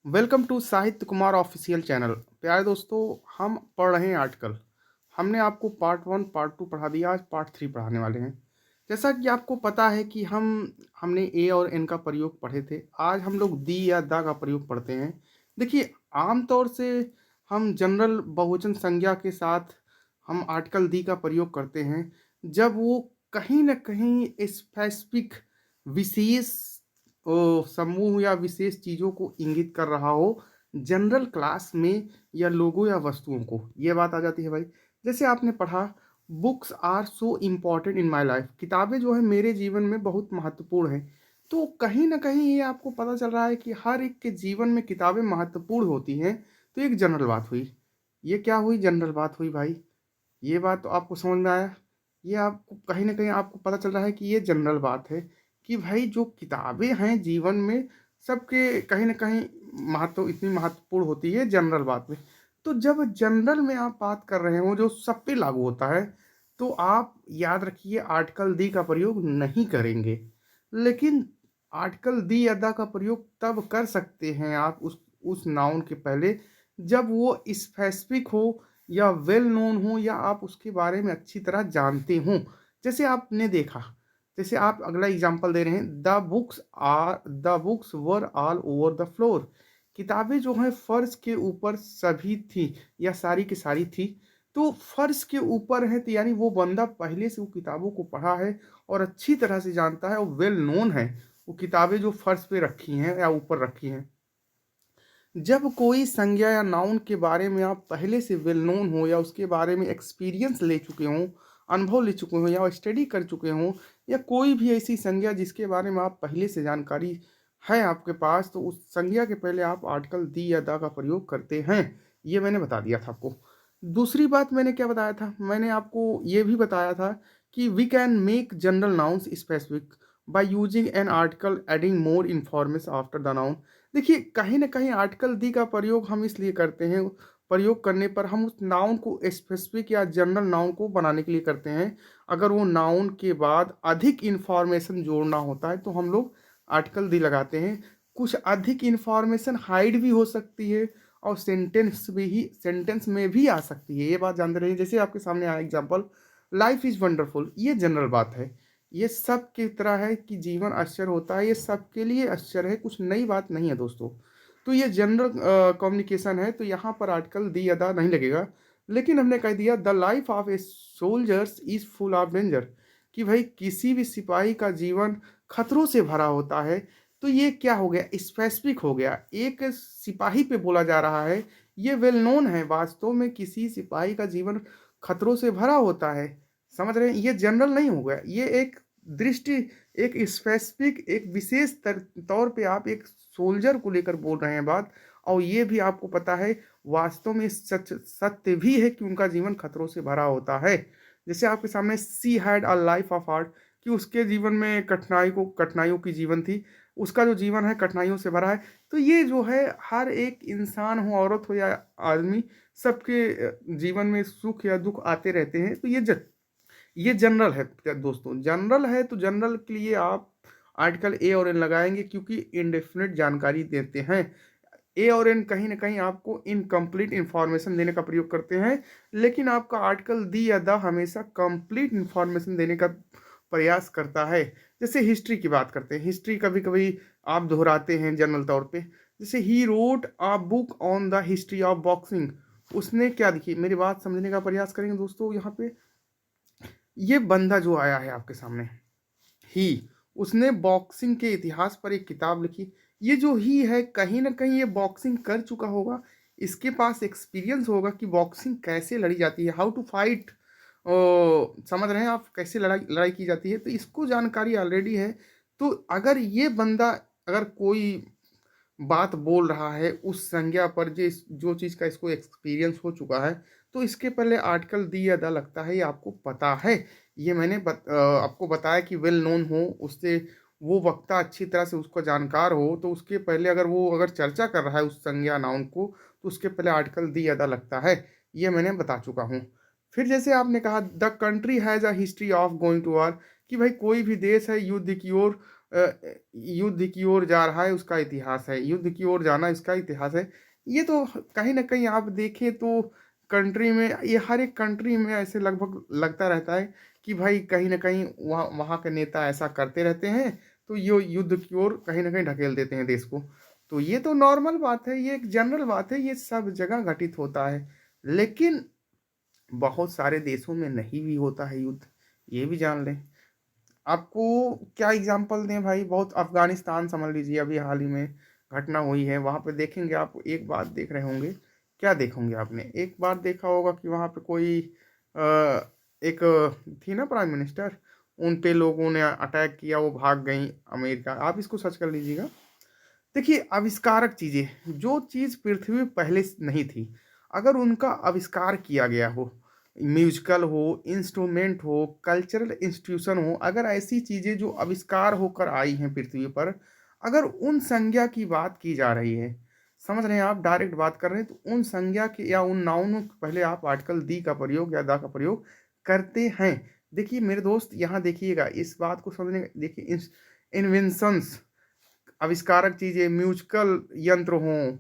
Welcome to साहित्य Kumar official channel. प्यारे दोस्तों, हम पढ़ रहे हैं आर्टिकल। हमने आपको पार्ट वन पार्ट टू पढ़ा दिया, आज पार्ट थ्री पढ़ाने वाले हैं। जैसा कि आपको पता है कि हमने ए और एन का प्रयोग पढ़े थे। आज हम लोग दी या दा का प्रयोग पढ़ते हैं। देखिए, आमतौर से हम जनरल बहुवचन संज्ञा के साथ हम आर्टिकल दी का प्रयोग करते हैं जब वो कहीं ना कहीं स्पेसिफिक विशेष समूह या विशेष चीज़ों को इंगित कर रहा हो, जनरल क्लास में या लोगों या वस्तुओं को। ये बात आ जाती है भाई। जैसे आपने पढ़ा, books are so important in my life. किताबें जो है मेरे जीवन में बहुत महत्वपूर्ण है। तो कहीं ना कहीं ये आपको पता चल रहा है कि हर एक के जीवन में किताबें महत्वपूर्ण होती हैं। तो एक जनरल बात हुई। ये क्या हुई? जनरल बात हुई भाई। ये बात तो आपको समझ में आया। ये आपको कहीं न कहीं आपको पता चल रहा है कि ये जनरल बात है कि भाई जो किताबें हैं जीवन में सबके कहीं न कहीं महत्व इतनी महत्वपूर्ण होती है जनरल बात में। तो जब जनरल में आप बात कर रहे हो जो सब पे लागू होता है, तो आप याद रखिए आर्टिकल दी का प्रयोग नहीं करेंगे। लेकिन आर्टिकल दी या द का प्रयोग तब कर सकते हैं आप उस नाउन के पहले जब वो स्पेसिफिक हो या वेल नोन हो या आप उसके बारे में अच्छी तरह जानते हों। जैसे आपने देखा, जैसे आप अगला एग्जांपल दे रहे हैं, the books were all over the floor. किताबें जो हैं फर्श के ऊपर सभी थी या सारी की सारी थी। तो फर्श के ऊपर है तो यानी वो बंदा पहले से वो किताबों को पढ़ा है और अच्छी तरह से जानता है और वेल नोन है वो किताबें जो फर्श पे रखी हैं या ऊपर रखी हैं। जब कोई संज्ञा या नाउन के बारे में आप पहले से वेल नोन हो या उसके बारे में एक्सपीरियंस ले चुके हों, अनुभव ले चुके हों या स्टडी कर चुके हों, या कोई भी ऐसी संज्ञा जिसके बारे में आप पहले से जानकारी है आपके पास, तो उस संज्ञा के पहले आप आर्टिकल दी या दा का प्रयोग करते हैं। ये मैंने बता दिया था आपको। दूसरी बात मैंने क्या बताया था? मैंने आपको ये भी बताया था कि we can make general nouns specific by using an article adding more information after the noun. देखिए, कहीं न कहीं आर्टिकल दी का प्रयोग हम इसलिए करते हैं, प्रयोग करने पर हम उस नाउन को स्पेसिफिक या जनरल नाउन को बनाने के लिए करते हैं। अगर वो नाउन के बाद अधिक इन्फॉर्मेशन जोड़ना होता है तो हम लोग आर्टिकल दी लगाते हैं। कुछ अधिक इन्फॉर्मेशन हाइड भी हो सकती है और सेंटेंस में भी आ सकती है। ये बात जानते रहिए। जैसे आपके सामने आया एग्जांपल, लाइफ इज़ वंडरफुल। ये जनरल बात है। ये सब की तरह है कि जीवन आश्चर्य होता है, ये सबके लिए आश्चर्य है, कुछ नई बात नहीं है दोस्तों। तो ये जनरल कम्युनिकेशन है, तो यहाँ पर आर्टिकल दी अदा नहीं लगेगा। लेकिन हमने कह दिया the life of A soldiers is full of danger, कि भाई किसी भी सिपाही का जीवन खतरों से भरा होता है। तो ये क्या हो गया? स्पेसिफिक हो गया, एक सिपाही पे बोला जा रहा है। ये वेल नोन है, वास्तव में किसी सिपाही का जीवन खतरों से भरा होता है। समझ रहे हैं? ये जनरल नहीं हो गया, ये एक दृष्टि, एक स्पेसिफिक, एक विशेष तौर पे आप एक सोल्जर को लेकर बोल रहे हैं बात। और ये भी आपको पता है, वास्तव में सच सत्य भी है कि उनका जीवन खतरों से भरा होता है। जैसे आपके सामने she had a life of art, कि उसके जीवन में कठिनाइयों की जीवन थी। उसका जो जीवन है कठिनाइयों से भरा है। तो ये जो है, हर एक इंसान हो, औरत हो या आदमी, सबके जीवन में सुख या दुख आते रहते हैं। तो ये जनरल है दोस्तों। जनरल है तो जनरल के लिए आप आर्टिकल ए और एन लगाएंगे क्योंकि इंडेफिनिट जानकारी देते हैं। ए और एन कहीं ना कहीं आपको इनकम्प्लीट इंफॉर्मेशन देने का प्रयोग करते हैं। लेकिन आपका आर्टिकल दी या द हमेशा कंप्लीट इंफॉर्मेशन देने का प्रयास करता है। जैसे हिस्ट्री की बात करते हैं, हिस्ट्री कभी कभी आप दोहराते हैं जनरल तौर पे। जैसे he wrote a book on the history of boxing. उसने क्या, देखिए मेरी बात समझने का प्रयास करेंगे दोस्तों। यहाँ पे ये बंदा जो आया है आपके सामने, ही, उसने बॉक्सिंग के इतिहास पर एक किताब लिखी। ये जो ही है, कहीं ना कहीं ये बॉक्सिंग कर चुका होगा। इसके पास एक्सपीरियंस होगा कि बॉक्सिंग कैसे लड़ी जाती है, हाउ टू फाइट। समझ रहे हैं आप, कैसे लड़ाई लड़ाई की जाती है, तो इसको जानकारी ऑलरेडी है। तो अगर ये बंदा, अगर कोई बात बोल रहा है उस संज्ञा पर जो चीज़ का इसको एक्सपीरियंस हो चुका है, तो इसके पहले आर्टिकल दी या द लगता है। ये आपको पता है। ये मैंने आपको बताया कि वेल नोन हो, उससे वो वक्ता अच्छी तरह से उसको जानकार हो, तो उसके पहले अगर चर्चा कर रहा है उस संज्ञा नाउन को, तो उसके पहले आर्टिकल दी या द लगता है। ये मैंने बता चुका हूँ। फिर जैसे आपने कहा the country has a history of going to war, कि भाई कोई भी देश है युद्ध की ओर युद्ध की ओर जा रहा है उसका इतिहास है, युद्ध की ओर जाना इसका इतिहास है। ये तो कहीं न कहीं आप देखें तो कंट्री में, ये हर एक कंट्री में ऐसे लगभग लगता रहता है कि भाई कहीं न कहीं वहाँ वहाँ के नेता ऐसा करते रहते हैं, तो यो युद्ध की ओर कहीं न कहीं ढकेल देते हैं देश को। तो ये तो नॉर्मल बात है, ये एक जनरल बात है, ये सब जगह घटित होता है। लेकिन बहुत सारे देशों में नहीं भी होता है युद्ध, ये भी जान लें। आपको क्या एग्ज़ाम्पल दें भाई, बहुत अफ़गानिस्तान समझ लीजिए, अभी हाल ही में घटना हुई है, वहाँ पे देखेंगे आप एक बात देख रहे होंगे, क्या देखोगे आपने? एक बार देखा होगा कि वहाँ पे कोई एक थी ना प्राइम मिनिस्टर, उन पे लोगों ने अटैक किया, वो भाग गईं अमेरिका। आप इसको सर्च कर लीजिएगा। देखिए, आविष्कारक चीज़ें, जो चीज़ पृथ्वी पे पहले से नहीं थी, अगर उनका आविष्कार किया गया हो, म्यूज़िकल हो, इंस्ट्रूमेंट हो, कल्चरल इंस्टीट्यूशन हो, अगर ऐसी चीज़ें जो आविष्कार होकर आई हैं पृथ्वी पर, अगर उन संज्ञा की बात की जा रही है, समझ रहे हैं आप, डायरेक्ट बात कर रहे हैं, तो उन संज्ञा के या उन नाउनों के पहले आप आर्टिकल दी का प्रयोग या दा का प्रयोग करते हैं। देखिए मेरे दोस्त, यहाँ देखिएगा, इस बात को समझने देखिए, इन्वेंशंस, आविष्कारक चीज़ें, म्यूज़िकल यंत्र हों,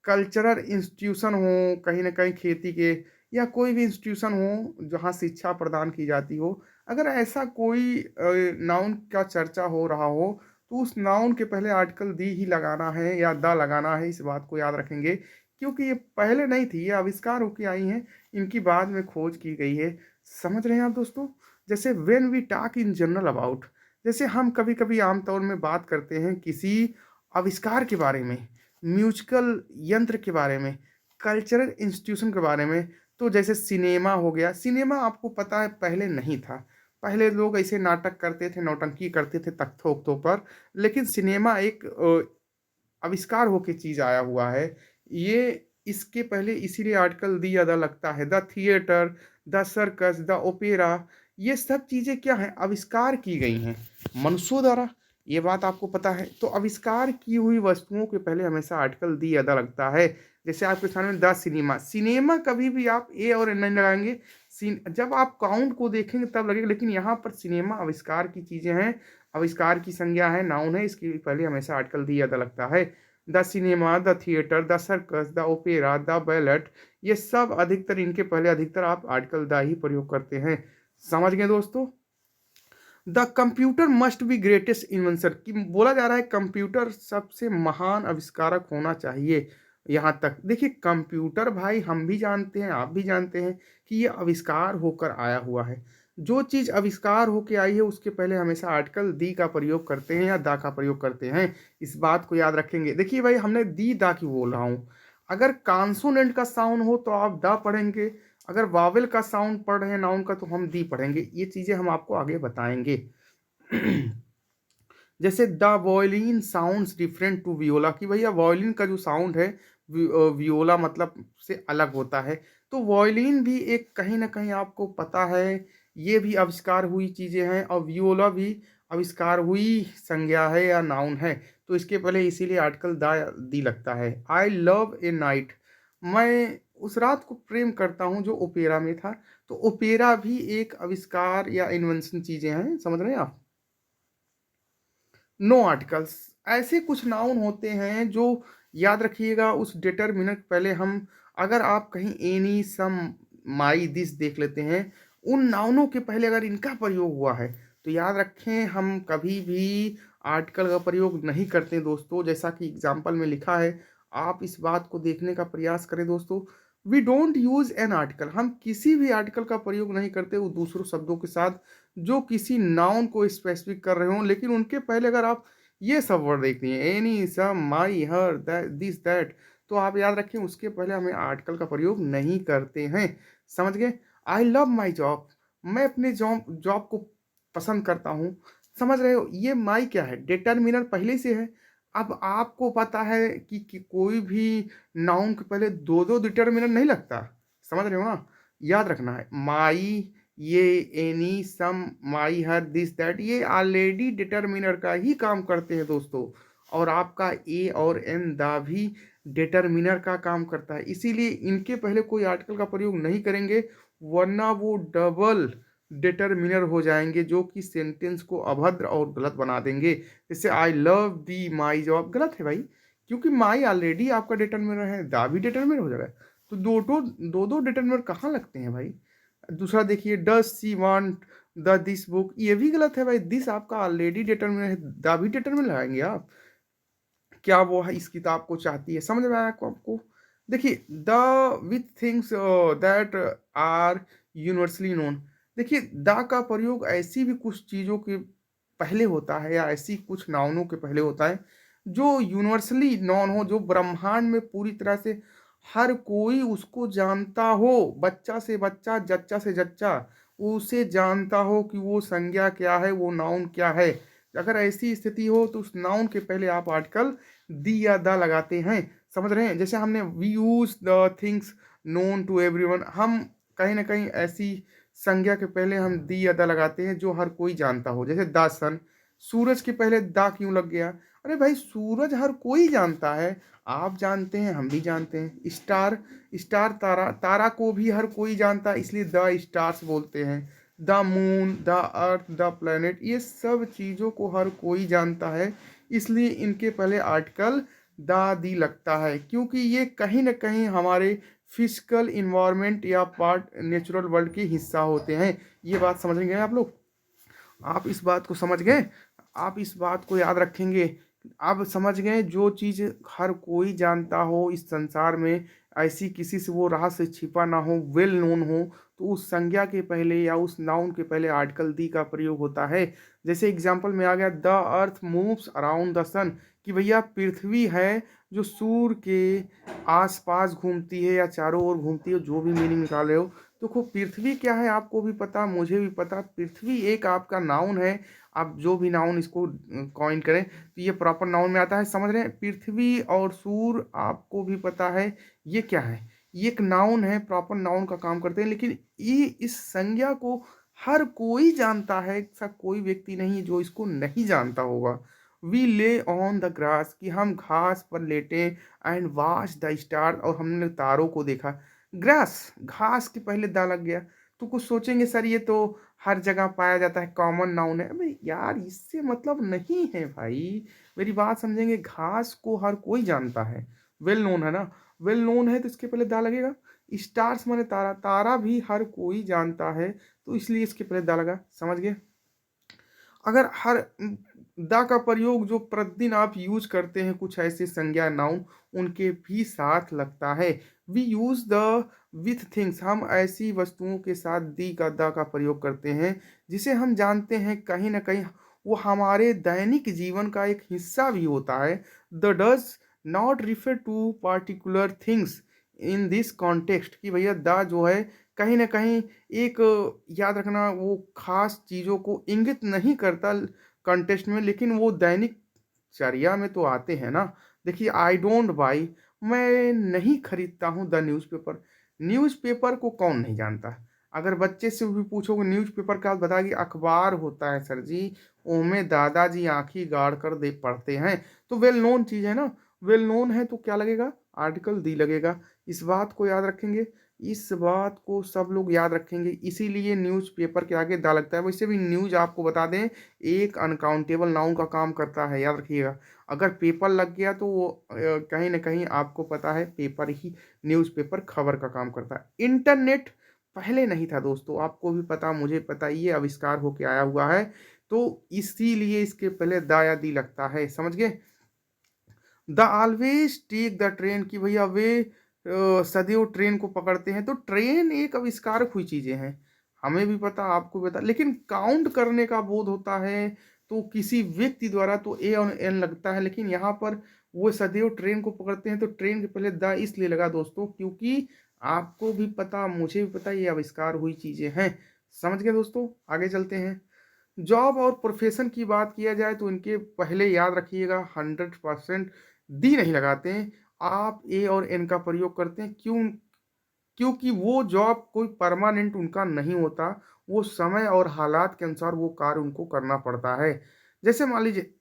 कल्चरल इंस्टीट्यूशन हों, कहीं न कहीं खेती के, या कोई भी इंस्टीट्यूशन हो जहाँ शिक्षा प्रदान की जाती हो, अगर ऐसा कोई नाउन का चर्चा हो रहा हो, तो उस नाउन के पहले आर्टिकल दी ही लगाना है या द लगाना है, इस बात को याद रखेंगे। क्योंकि ये पहले नहीं थी, ये आविष्कार होके आई हैं, इनकी बाद में खोज की गई है। समझ रहे हैं आप दोस्तों? जैसे when we talk in general about, जैसे हम कभी-कभी आम तौर में बात करते हैं किसी आविष्कार के बारे में, म्यूज़िकल यंत्र के बारे में, कल्चरल इंस्टीट्यूशन के बारे में, तो जैसे सिनेमा हो गया, सिनेमा आपको पता है पहले नहीं था। पहले लोग ऐसे नाटक करते थे, नौटंकी करते थे तख्तों-वख्तों पर, लेकिन सिनेमा एक आविष्कार होके चीज़ आया हुआ है। ये इसके पहले इसीलिए आर्टिकल दी ज़्यादा लगता है। The theatre, the circus, the opera, ये सब चीज़ें क्या हैं? आविष्कार की गई हैं मनुष्यों द्वारा, ये बात आपको पता है। तो आविष्कार की हुई वस्तुओं के पहले हमेशा आर्टिकल दी ज़्यादा लगता है। जैसे आपके सामने द सिनेमा, सिनेमा कभी भी आप ए और एन नहीं लगाएँगे, जब आप काउंट को देखेंगे तब लगेगा, लेकिन यहाँ पर सिनेमा आविष्कार की चीज़ें हैं, आविष्कार की संज्ञा है, नाउन है, इसके पहले हमेशा आर्टिकल दी ज़्यादा लगता है। The cinema, the theatre, the circus, the opera, the ballot, ये सब अधिकतर, इनके पहले अधिकतर आप आर्टिकल द ही प्रयोग करते हैं। समझ गए दोस्तों? The computer must be greatest invention, कि बोला जा रहा है कंप्यूटर सबसे महान आविष्कारक होना चाहिए। यहाँ तक देखिए, कंप्यूटर भाई हम भी जानते हैं, आप भी जानते हैं कि ये आविष्कार होकर आया हुआ है। जो चीज़ आविष्कार होके आई है उसके पहले हमेशा आर्टिकल दी का प्रयोग करते हैं या दा का प्रयोग करते हैं। इस बात को याद रखेंगे। देखिए भाई, हमने दी दा क्यों बोल रहा हूँ, अगर कॉन्सोनेंट का साउंड हो तो आप दा पढ़ेंगे, अगर वावेल का साउंड पढ़ रहे हैं नाउन का तो हम दी पढ़ेंगे। ये चीज़ें हम आपको आगे बताएंगे। जैसे the violin sounds different to viola, कि भैया वॉयलिन का जो साउंड है वियोला मतलब से अलग होता है। तो वॉयलिन भी एक कहीं न कहीं आपको पता है, ये भी आविष्कार हुई चीज़ें हैं, और वियोला भी आविष्कार हुई संज्ञा है या नाउन है। तो इसके पहले इसीलिए आर्टिकल द दी लगता है। आई लव ए नाइट, मैं उस रात को प्रेम करता हूँ, जो ओपेरा में था। तो ओपेरा भी एक आविष्कार या इन्वेंशन चीज़ें हैं, समझ रहे हैं आप? नो आर्टिकल्स, ऐसे कुछ नाउन होते हैं जो, याद रखिएगा, उस डिटरमिनर पहले हम, अगर आप कहीं एनी, सम, माई, दिस देख लेते हैं, उन नाउनों के पहले अगर इनका प्रयोग हुआ है तो याद रखें हम कभी भी आर्टिकल का प्रयोग नहीं करते दोस्तों। जैसा कि एग्जाम्पल में लिखा है, आप इस बात को देखने का प्रयास करें दोस्तों। We don't use an article, हम किसी भी आर्टिकल का प्रयोग नहीं करते वो दूसरों शब्दों के साथ जो किसी नाउन को स्पेसिफिक कर रहे हों, लेकिन उनके पहले अगर आप ये सब वर्ड देखते हैं, any, some, my, her, this, that, तो आप याद रखें उसके पहले हमें आर्टिकल का प्रयोग नहीं करते हैं। समझ गए? आई लव माई जॉब, मैं अपने जॉब जॉब को पसंद करता हूँ। समझ रहे हो? ये माई क्या है, डिटरमिनर पहले से है। अब आपको पता है कि कोई भी नाउन के पहले दो दो डिटरमिनर नहीं लगता। समझ रहे हो ना? याद रखना है, माई, ये, any, some, my, her, this, that, ये ऑलरेडी डिटरमिनर का ही काम करते हैं दोस्तों। और आपका ए और एन दा भी डिटरमिनर का काम करता है, इसीलिए इनके पहले कोई आर्टिकल का प्रयोग नहीं करेंगे, वरना वो डबल डिटरमिनर हो जाएँगे जो कि सेंटेंस को अभद्र और गलत बना देंगे। जैसे I love the my job गलत है भाई, क्योंकि माई ऑलरेडी आपका डिटरमिनर है, दा भी डिटरमिनर हो जाएगा। तो 2-2 डिटरमिनर कहाँ लगते हैं भाई? दूसरा देखिए does she want the this book ये भी गलत है भाई, दिस आपका ऑलरेडी डिटरमिनर है, द भी डिटरमिनर लगाएँगे आप। क्या वो है इस किताब को चाहती है, समझ में आया आपको? देखिए the with things that are universally known. देखिए द का प्रयोग ऐसी भी कुछ चीज़ों के पहले होता है या ऐसी कुछ नाउनों के पहले होता है, जो यूनिवर्सली नोन हो, जो ब्रह्मांड में पूरी तरह से हर कोई उसको जानता हो, बच्चा से बच्चा, जच्चा से जच्चा, उसे जानता हो कि वो संज्ञा क्या है, वो नाउन क्या है। अगर ऐसी स्थिति हो तो उस नाउन के पहले आप आर्टिकल दी या द लगाते हैं, समझ रहे हैं? जैसे हमने we use the things known to everyone, हम कहीं न कहीं ऐसी संज्ञा के पहले हम दी या द लगाते हैं जो हर कोई जानता हो। जैसे द सन, सूरज के पहले द क्यों लग गया? अरे भाई सूरज हर कोई जानता है, आप जानते हैं, हम भी जानते हैं। स्टार, स्टार तारा, तारा को भी हर कोई जानता है इसलिए द स्टार्स बोलते हैं। The moon, the earth, the planet ये सब चीज़ों को हर कोई जानता है, इसलिए इनके पहले आर्टिकल द दी लगता है, क्योंकि ये कहीं न कहीं हमारे फिजिकल इन्वायरमेंट या पार्ट नेचुरल वर्ल्ड के हिस्सा होते हैं। ये बात समझ गए आप लोग? आप इस बात को समझ गए? आप इस बात को याद रखेंगे। आप समझ गए जो चीज़ हर कोई जानता हो इस संसार में, ऐसी किसी से वो रहस्य छिपा ना हो, वेल नोन हो, तो उस संज्ञा के पहले या उस नाउन के पहले आर्टिकल दी का प्रयोग होता है। जैसे एग्ज़ाम्पल में आ गया the earth moves around the sun, कि भैया पृथ्वी है जो सूर्य के आस-पास घूमती है या चारों ओर घूमती है, जो भी मीनिंग निकाल रहे हो। देखो पृथ्वी क्या है आपको भी पता, मुझे भी पता, पृथ्वी एक आपका नाउन है। आप जो भी नाउन इसको कॉइन करें तो ये प्रॉपर नाउन में आता है, समझ रहे हैं? पृथ्वी और सूर्य आपको भी पता है, ये क्या है? ये एक नाउन है, प्रॉपर नाउन का काम करते हैं, लेकिन ये इस संज्ञा को हर कोई जानता है, ऐसा कोई व्यक्ति नहीं जो इसको नहीं जानता होगा। वी ले ऑन द ग्रास, कि हम घास पर लेटे, एंड वॉच द स्टार, और हमने तारों को देखा। ग्रास, घास के पहले दा लग गया, तो कुछ सोचेंगे सर ये तो हर जगह पाया जाता है, कॉमन नाउन है। अबे यार इससे मतलब नहीं है भाई, मेरी बात समझेंगे, घास को हर कोई जानता है, वेल नोन है ना, वेल नोन है तो इसके पहले दा लगेगा। स्टार्स माने तारा, तारा भी हर कोई जानता है, तो इसलिए इसके पहले दा लगा, समझ गए? अगर हर द का प्रयोग जो प्रतिदिन आप यूज करते हैं कुछ ऐसे संज्ञा नाउन उनके भी साथ लगता है। We use the with things, हम ऐसी वस्तुओं के साथ दी का द का प्रयोग करते हैं जिसे हम जानते हैं कहीं ना कहीं वो हमारे दैनिक जीवन का एक हिस्सा भी होता है। The does not refer to particular things in this context, कि भैया द जो है कहीं न कहीं एक याद रखना वो ख़ास चीज़ों को इंगित नहीं करता कॉन्टेक्स्ट में, लेकिन वो दैनिक चर्या में तो आते हैं ना। देखिए आई डोंट बाय, मैं नहीं खरीदता हूँ द न्यूज़पेपर। न्यूज़पेपर को कौन नहीं जानता? अगर बच्चे से भी पूछोगे न्यूज़पेपर क्या बताएगी, अखबार होता है सर जी, ओमे दादाजी आँखी गाड़ कर दे पढ़ते हैं। तो वेल नोन चीज़ है ना, वेल नोन है तो क्या लगेगा? आर्टिकल दी लगेगा। इस बात को याद रखेंगे, इस बात को सब लोग याद रखेंगे, इसीलिए न्यूज़पेपर के आगे दा लगता है। वैसे भी न्यूज़ आपको बता दें एक अनकाउंटेबल नाउन का काम करता है, याद रखिएगा। अगर पेपर लग गया तो वो कहीं न कहीं आपको पता है पेपर ही, न्यूज़पेपर खबर का काम करता है। इंटरनेट पहले नहीं था दोस्तों, आपको भी पता, मुझे पता, ये आविष्कार होके आया हुआ है, तो इसीलिए इसके पहले दा या दी लगता है, समझ गए? The always take the train, कि भैया वे सदैव ट्रेन को पकड़ते हैं। तो ट्रेन एक आविष्कारक हुई चीज़ें हैं, हमें भी पता, आपको भी पता, लेकिन काउंट करने का बोध होता है तो किसी व्यक्ति द्वारा तो ए और एन लगता है, लेकिन यहाँ पर वो सदैव ट्रेन को पकड़ते हैं तो ट्रेन के पहले द इसलिए लगा दोस्तों, क्योंकि आपको भी पता, मुझे भी पता, ये आविष्कार हुई चीज़ें हैं। समझ गए दोस्तों? आगे चलते हैं। जॉब और प्रोफेशन की बात किया जाए तो इनके पहले याद रखिएगा 100% दी नहीं लगाते हैं, आप ए और एन का प्रयोग करते हैं। क्यों? क्योंकि वो जॉब कोई परमानेंट उनका नहीं होता, वो समय और हालात के अनुसार वो कार्य उनको करना पड़ता है। जैसे मान लीजिए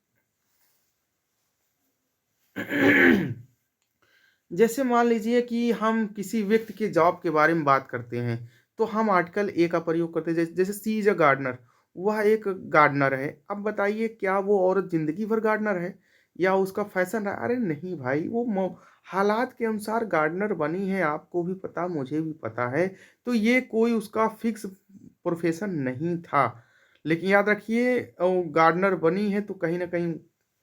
जैसे मान लीजिए कि हम किसी व्यक्ति के जॉब के बारे में बात करते हैं, तो हम आर्टिकल ए का प्रयोग करते हैं। जैसे शी इज़ अ गार्डनर, वह एक गार्डनर है। अब बताइए क्या वो औरत ज़िंदगी भर गार्डनर है या उसका फ़ैशन है? अरे नहीं भाई, वो हालात के अनुसार गार्डनर बनी है, आपको भी पता, मुझे भी पता है। तो ये कोई उसका फ़िक्स प्रोफ़ेशन नहीं था। लेकिन याद रखिए गार्डनर बनी है तो कहीं न कहीं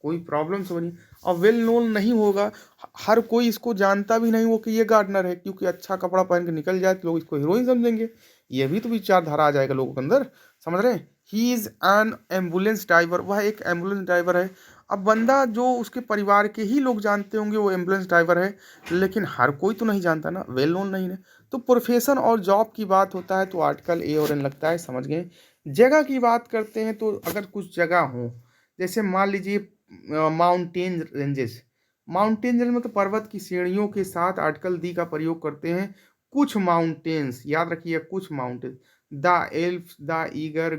कोई प्रॉब्लम से बनी और वेल नोन नहीं होगा। हर कोई इसको जानता भी नहीं हो कि ये गार्डनर है, क्योंकि अच्छा कपड़ा पहन के निकल जाए तो लोग इसको हीरोइन समझेंगे। ये भी तो विचारधारा आ जाएगा लोगों के अंदर, समझ रहे हैं? He is an ambulance driver, वह एक एम्बुलेंस ड्राइवर है। अब बंदा जो उसके परिवार के ही लोग जानते होंगे वो एम्बुलेंस ड्राइवर है, लेकिन हर कोई तो नहीं जानता ना, वेल नोन नहीं है। तो प्रोफ़ेशन और जॉब की बात होता है तो आर्टिकल ए और एन लगता है, समझ गए? जगह की बात करते हैं तो अगर कुछ जगह हो, जैसे मान लीजिए माउंटेन रेंजेस, माउंटेन रेंज मतलब पर्वत की श्रेणियों के साथ आर्टिकल दी का प्रयोग करते हैं। कुछ माउंटेन्स, याद रखिए कुछ mountain, the Alps, the Eiger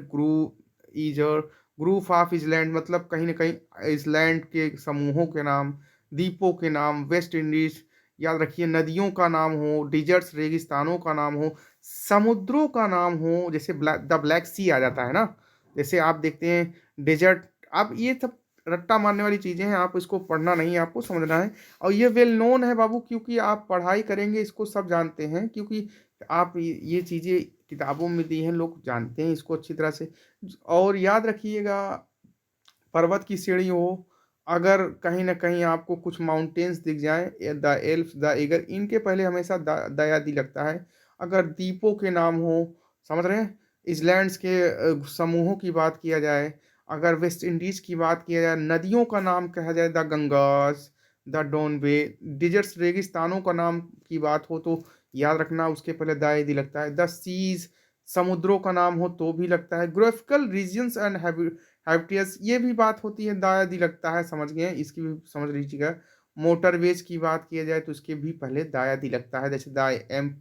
Eiger group of islands, मतलब कहीं ना कहीं आइसलैंड के समूहों के नाम, द्वीपों के नाम, वेस्ट इंडीज, याद रखिए नदियों का नाम हो, डिजर्ट्स रेगिस्तानों का नाम हो, समुद्रों का नाम हो, जैसे द ब्लैक सी आ जाता है ना, जैसे आप देखते हैं डेजर्ट। अब ये सब रट्टा मारने वाली चीज़ें हैं, आप इसको पढ़ना नहीं है, आपको समझना है। और ये वेल नोन है बाबू, क्योंकि आप पढ़ाई करेंगे इसको सब जानते हैं, क्योंकि आप ये चीज़ें किताबों में दी हैं, लोग जानते हैं इसको अच्छी तरह से। और याद रखिएगा पर्वत की श्रेणी हो, अगर कहीं न कहीं आपको कुछ माउंटेन्स दिख जाएँ, द एल्प्स, द ईगल, इनके पहले हमेशा द लगता है। अगर द्वीपों के नाम हो, समझ रहे हैं? इसलैंड्स के समूहों की बात किया जाए, अगर वेस्ट इंडीज़ की बात किया जाए, नदियों का नाम कहा जाए द गंगास, द डोनबे, डिजर्ट्स रेगिस्तानों का नाम की बात हो तो याद रखना उसके पहले द लगता है। द सीज़, समुद्रों का नाम हो तो भी लगता है। ज्योग्राफिकल रीजन्स एंड हैबिटेट्स, ये भी बात होती है, दायादी लगता है, समझ गए हैं? इसकी भी समझ लीजिएगा। मोटरवेज की बात किया जाए तो उसके भी पहले दायादी लगता है, जैसे the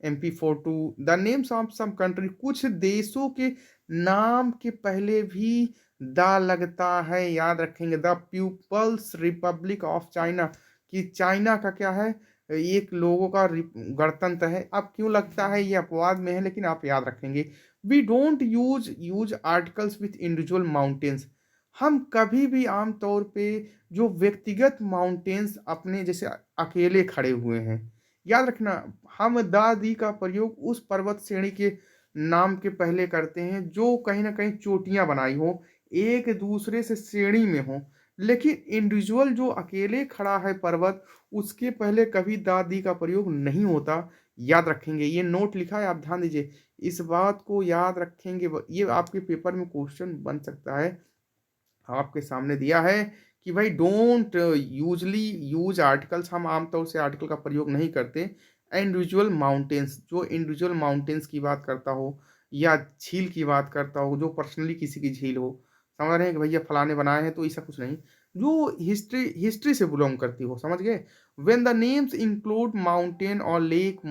MP42, the names of some country, कुछ देशों के नाम के पहले भी दा लगता है, याद रखेंगे। The people's republic of China, कि चाइना का क्या है, एक लोगों का गणतंत्र है। अब क्यों लगता है, ये अपवाद में है, लेकिन आप याद रखेंगे। We don't use articles with individual mountains, हम कभी भी आम तौर पे जो व्यक्तिगत माउंटेन्स अपने जैसे अकेले खड़े हुए हैं, याद रखना, हम दी का प्रयोग उस पर्वत श्रेणी के नाम के पहले करते हैं जो कहीं ना कहीं चोटियां बनाई हो, एक दूसरे से श्रेणी में हो। लेकिन इंडिविजुअल जो अकेले खड़ा है पर्वत, उसके पहले कभी दी का प्रयोग नहीं होता। याद रखेंगे, ये नोट लिखा है, आप ध्यान दीजिए, इस बात को याद रखेंगे। ये आपके पेपर में क्वेश्चन बन सकता है। आपके सामने दिया है कि भाई डोंट यूजली यूज आर्टिकल्स, हम आमतौर से आर्टिकल का प्रयोग नहीं करते। इंडिविजुअल माउंटेन्स, जो इंडिविजुअल माउंटेन्स की बात करता हो या झील की बात करता हो, जो पर्सनली किसी की झील हो, समझ रहे हैं कि भैया फलाने बनाए हैं, तो ऐसा कुछ नहीं, जो हिस्ट्री हिस्ट्री से बिलोंग करती हो, समझ गए? When the names include mountain और lake,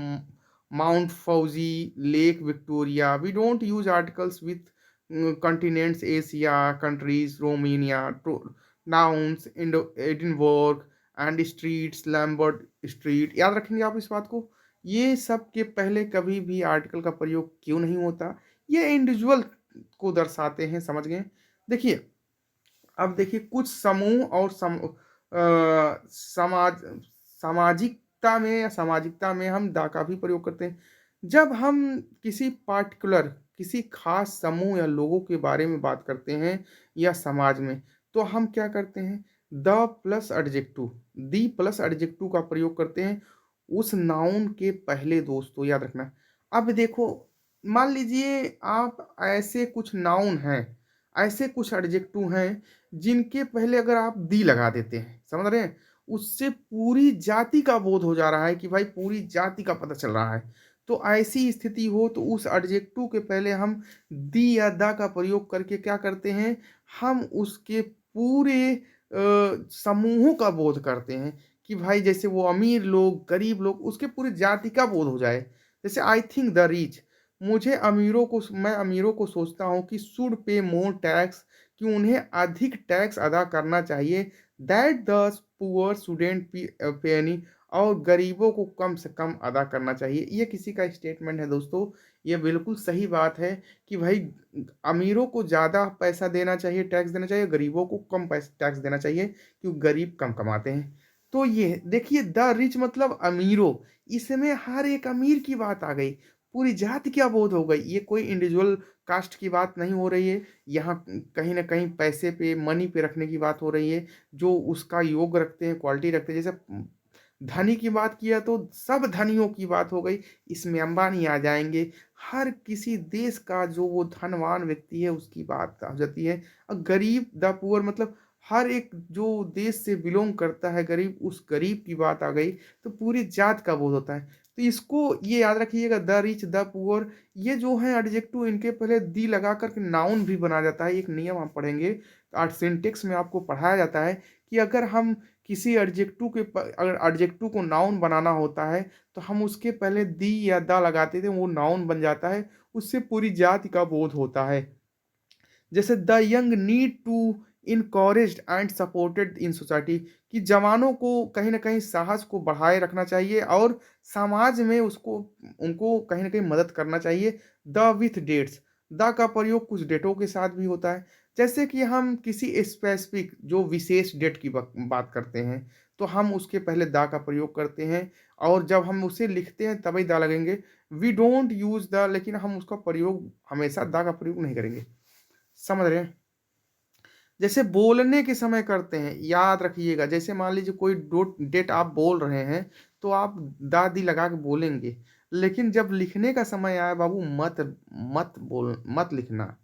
mount Fuji, lake Victoria, we don't use articles with continents, Asia, countries, Romania, nouns, Edinburgh and streets, Lambert street, याद रखेंगे आप इस बात को। ये सब के पहले कभी भी आर्टिकल का प्रयोग क्यों नहीं होता? ये इंडिविजुअल को दर्शाते हैं, समझ गए? देखिए, अब देखिए कुछ समूह और समाज, सामाजिकता में या सामाजिकता में हम दा का भी प्रयोग करते हैं। जब हम किसी पार्टिकुलर, किसी खास समूह या लोगों के बारे में बात करते हैं या समाज में, तो हम क्या करते हैं, the plus adjective, the plus adjective का प्रयोग करते हैं उस नाउन के पहले, दोस्तों याद रखना। अब देखो, मान लीजिए आप ऐसे कुछ नाउन हैं, ऐसे कुछ एडजेक्टिव हैं जिनके पहले अगर आप दी लगा देते हैं, समझ रहे हैं, उससे पूरी जाति का बोध हो जा रहा है कि भाई पूरी जाति का पता चल रहा है। तो ऐसी स्थिति हो तो उस एडजेक्टिव के पहले हम दी या दा का प्रयोग करके क्या करते हैं, हम उसके पूरे समूहों का बोध करते हैं, कि भाई जैसे वो अमीर लोग, गरीब लोग, उसके पूरी जाति का बोध हो जाए। जैसे आई थिंक द रिच, मैं अमीरों को सोचता हूँ कि शुड पे मोर टैक्स, कि उन्हें अधिक टैक्स अदा करना चाहिए। दैट द पुअर शुडेंट पे एनी, और गरीबों को कम से कम अदा करना चाहिए। ये किसी का स्टेटमेंट है दोस्तों, ये बिल्कुल सही बात है कि भाई अमीरों को ज़्यादा पैसा देना चाहिए, टैक्स देना चाहिए, गरीबों को कम टैक्स देना चाहिए क्योंकि गरीब कम कमाते हैं। तो ये देखिए द रिच मतलब अमीरों, इसमें हर एक अमीर की बात आ गई, पूरी जाति क्या बोध हो गई, ये कोई इंडिविजुअल कास्ट की बात नहीं हो रही है, यहाँ कहीं न कहीं पैसे पे, मनी पे रखने की बात हो रही है, जो उसका योग रखते हैं, क्वालिटी रखते हैं। जैसे धनी की बात किया तो सब धनियों की बात हो गई, इसमें अंबानी आ जाएँगे, हर किसी देश का जो वो धनवान व्यक्ति है उसकी बात आ जाती है। गरीब द पुअर मतलब हर एक जो देश से बिलॉन्ग करता है गरीब, उस गरीब की बात आ गई, तो पूरी जात का बोध होता है। तो इसको ये याद रखिएगा द रिच, द पुअर, ये जो है एडजेक्टिव इनके पहले दी लगा कर के नाउन भी बनाया जाता है। एक नियम आप पढ़ेंगे, आज सिंटेक्स में आपको पढ़ाया जाता है कि अगर हम किसी अगर एडजेक्टिव को नाउन बनाना होता है, तो हम उसके पहले दी या द लगाते थे, वो नाउन बन जाता है, उससे पूरी जाति का बोध होता है। जैसे the young need to encouraged and supported in society, कि जवानों को कहीं न कहीं साहस को बढ़ाए रखना चाहिए और समाज में उसको उनको कहीं न कहीं मदद करना चाहिए। द विथ डेट्स, द का प्रयोग कुछ डेटों के साथ भी होता है। जैसे कि हम किसी स्पेसिफिक जो विशेष डेट की बात करते हैं, तो हम उसके पहले द का प्रयोग करते हैं और जब हम उसे लिखते हैं तभी द लगेंगे। वी डोंट यूज़ द, लेकिन हम उसका प्रयोग हमेशा द का प्रयोग नहीं करेंगे। समझ रहे हैं? जैसे बोलने के समय करते हैं, याद रखिएगा, जैसे मान लीजिए कोई डेट आप बोल रहे हैं, तो आप दादी लगा के बोलेंगे, लेकिन जब लिखने का समय आया बाबू मत लिखना,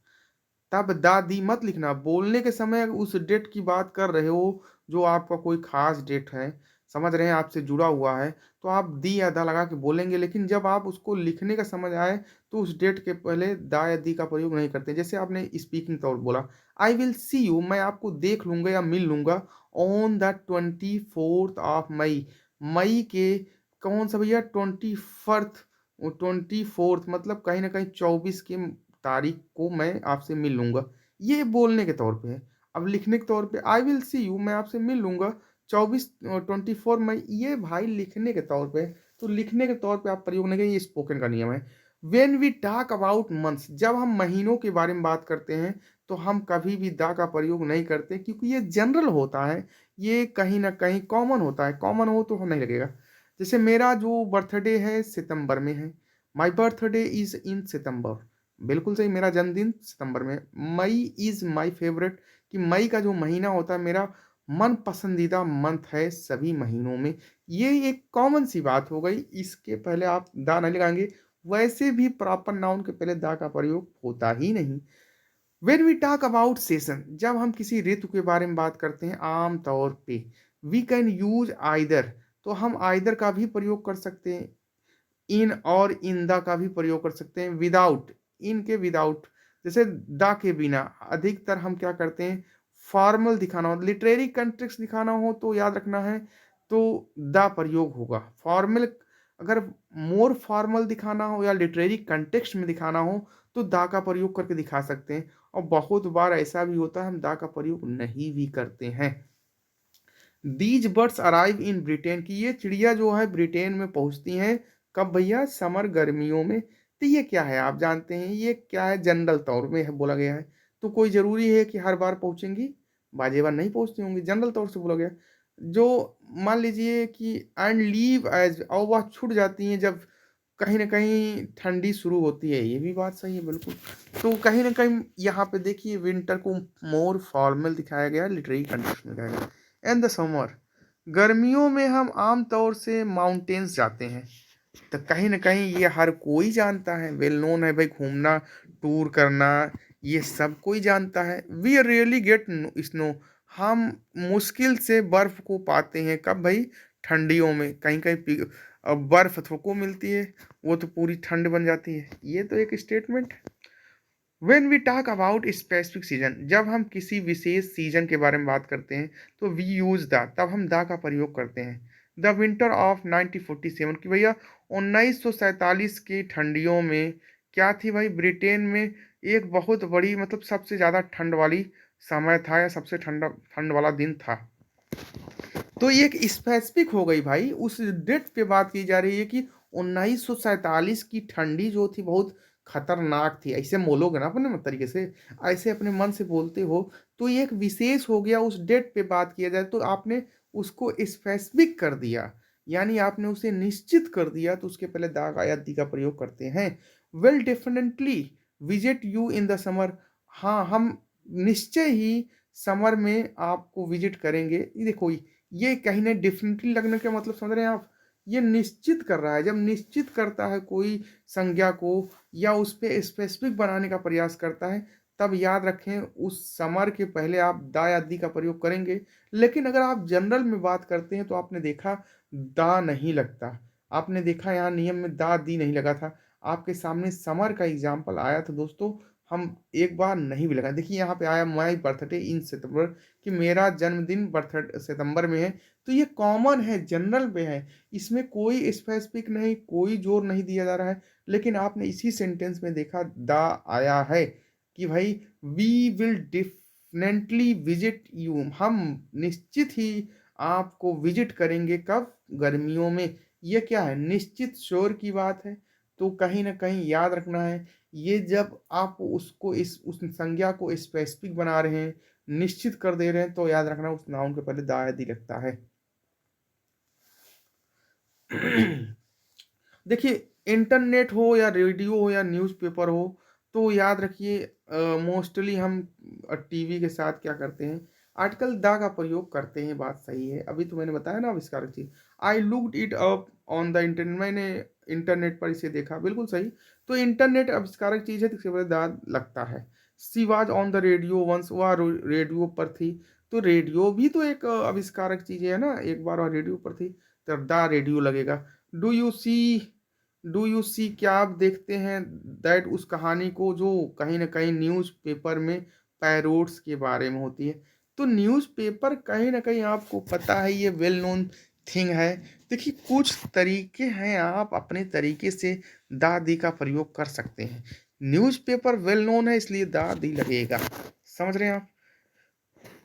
तब दादी मत लिखना। बोलने के समय उस डेट की बात कर रहे हो, जो आपका कोई ख़ास डेट है, समझ रहे हैं, आपसे जुड़ा हुआ है, तो आप दी या दा लगा के बोलेंगे, लेकिन जब आप उसको लिखने का समय आए, तो उस डेट के पहले दा या दी का प्रयोग नहीं करते। जैसे आपने स्पीकिंग तौर बोला, आई विल सी यू, मैं आपको देख लूँगा या मिल लूँगा, on the 24th of May, मई के कौन-सा भैया 21st, 24th मतलब कहीं न कहीं 24 की तारीख को मैं आपसे मिल लूँगा। ये बोलने के तौर पे है। अब लिखने के तौर पे आई विल सी यू, मैं आपसे मिल लूँगा 24 मई, ये भाई लिखने के तौर पे है। तो लिखने के तौर पे आप प्रयोग नहीं करेंगे, ये स्पोकन का नियम है। When we talk about months, जब हम महीनों के बारे में बात करते हैं, तो हम कभी भी द का प्रयोग नहीं करते क्योंकि ये जनरल होता है, ये कहीं न कहीं कॉमन होता है, कॉमन हो तो नहीं लगेगा। जैसे मेरा जो बर्थडे है सितंबर में है, माय बर्थडे इज़ इन सितंबर, बिल्कुल सही, मेरा जन्मदिन सितंबर में है। मई इज़ माय फेवरेट, कि मई का जो महीना होता है मेरा मन पसंदीदा मंथ है सभी महीनों में। ये एक कॉमन सी बात हो गई, इसके पहले आप द नहीं लगाएँगे, वैसे भी प्रॉपर नाउन के पहले द का प्रयोग होता ही नहीं। When we talk about session, जब हम किसी ऋतु के बारे में बात करते हैं आम तौर पे, वी कैन यूज़ आइदर, तो हम आइदर का भी प्रयोग कर सकते हैं, इन और इन द का भी प्रयोग कर सकते हैं, विदाउट, इन के विदाउट, जैसे द के बिना। अधिकतर हम क्या करते हैं, फॉर्मल दिखाना हो, लिटरेरी कंटेक्स्ट दिखाना हो तो याद रखना है, तो द प्रयोग होगा। फॉर्मल, अगर मोर फॉर्मल दिखाना हो या लिटरेरी कंटेक्स्ट में दिखाना हो, तो द का प्रयोग करके दिखा सकते हैं। और बहुत बार ऐसा भी होता है हम द का प्रयोग नहीं भी करते हैं। These birds arrive in Britain, की ये चिड़िया जो है ब्रिटेन में पहुंचती हैं कब भैया, समर गर्मियों में। तो ये क्या है आप जानते हैं, ये क्या है, जनरल तौर में है बोला गया है। तो कोई ज़रूरी है कि हर बार पहुंचेंगी, बाजे बार नहीं पहुंचती होंगी, जनरल तौर से बोला गया। जो मान लीजिए कि एंड लीव एज, और वह छूट जाती हैं जब कहीं न कहीं ठंडी शुरू होती है, ये भी बात सही है बिल्कुल। तो कहीं न कहीं यहाँ पे देखिए विंटर को मोर फॉर्मल दिखाया गया है, लिटरेरी कंटेक्स्ट में दिखाया गया है। एंड द समर, गर्मियों में हम आम तौर से माउंटेन्स जाते हैं, तो कहीं न कहीं ये हर कोई जानता है, वेल नोन है भाई, घूमना, टूर करना, ये सब कोई जानता है। वी रियली गेट स्नो, हम मुश्किल से बर्फ़ को पाते हैं, कब भाई, ठंडियों में, कहीं-कहीं बर्फ़ थोको मिलती है, वो तो पूरी ठंड बन जाती है। ये तो एक स्टेटमेंट है। When we talk about specific season, जब हम किसी विशेष सीजन के बारे में बात करते हैं, तो वी यूज़ द, तब हम द का प्रयोग करते हैं। द विंटर ऑफ 1947, कि भैया 1947 की ठंडियों में क्या थी भाई, ब्रिटेन में एक बहुत बड़ी मतलब सबसे ज़्यादा ठंड वाली समय था, या सबसे ठंड वाला दिन था। तो ये एक स्पेसिफिक हो गई भाई, उस डेट पे बात की जा रही है कि 1947 की ठंडी जो थी बहुत खतरनाक थी। ऐसे बोलोगे ना अपने तरीके से, ऐसे अपने मन से बोलते हो, तो ये एक विशेष हो गया, उस डेट पे बात किया जाए तो आपने उसको स्पेसिफिक कर दिया, यानी आपने उसे निश्चित कर दिया, तो उसके पहले द या दी का प्रयोग करते हैं। Will definitely visit you in the summer. हाँ, हम निश्चय ही समर में आपको विजिट करेंगे। ये देखो, ये कहीं न डेफ़िनिटली लगने का मतलब समझ रहे हैं आप? ये निश्चित कर रहा है, जब निश्चित करता है कोई संज्ञा को या उस पे स्पेसिफ़िक बनाने का प्रयास करता है, तब याद रखें उस समर के पहले आप द या दी का प्रयोग करेंगे। लेकिन अगर आप जनरल में बात करते हैं तो आपने देखा द नहीं लगता। आपने देखा यहाँ नियम में द, दी नहीं लगा था। आपके सामने समर का एग्ज़ाम्पल आया था दोस्तों, हम एक बार नहीं भी लगाए। देखिए यहाँ पे आया माय बर्थडे इन सितंबर, कि मेरा जन्मदिन सितंबर में है, तो ये कॉमन है, जनरल में है, इसमें कोई स्पेसिफिक नहीं, कोई जोर नहीं दिया जा रहा है। लेकिन आपने इसी सेंटेंस में देखा द आया है कि भाई we will definitely visit you, हम निश्चित ही आपको विजिट करेंगे, कब? गर्मियों में। ये क्या है? निश्चित, श्योर की बात है। तो कहीं न कहीं याद रखना है, ये जब आप उसको उस संज्ञा को स्पेसिफिक बना रहे हैं, निश्चित कर दे रहे हैं, तो याद रखना उस नाउन के पहले द या दी लगता है। देखिए, इंटरनेट हो या रेडियो हो या न्यूज़पेपर हो, तो याद रखिए मोस्टली हम टीवी के साथ क्या करते हैं, आजकल द का प्रयोग करते हैं, बात सही है। अभी तो मैंने बताया ना आविष्कारक चीज़, I looked it up on the internet, मैंने इंटरनेट पर इसे देखा, बिल्कुल सही। तो इंटरनेट आविष्कारक चीज़ है, तो इसके पहले द लगता है। She was on the radio once, वह रेडियो पर थी, तो रेडियो भी तो एक आविष्कारक चीज़ है ना, एक बार वह रेडियो पर थी, तो द रेडियो लगेगा। Do you see do you see, क्या आप देखते हैं, दैट उस कहानी को जो कहीं न कहीं न्यूज़पेपर में पैरोट्स के बारे में होती है। तो न्यूज़पेपर कहीं न कहीं आपको पता है ये वेल नोन थिंग है। देखिए कुछ तरीके हैं, आप अपने तरीके से द-दी का प्रयोग कर सकते हैं। न्यूज़पेपर वेल नोन है इसलिए द-दी लगेगा। समझ रहे हैं आप?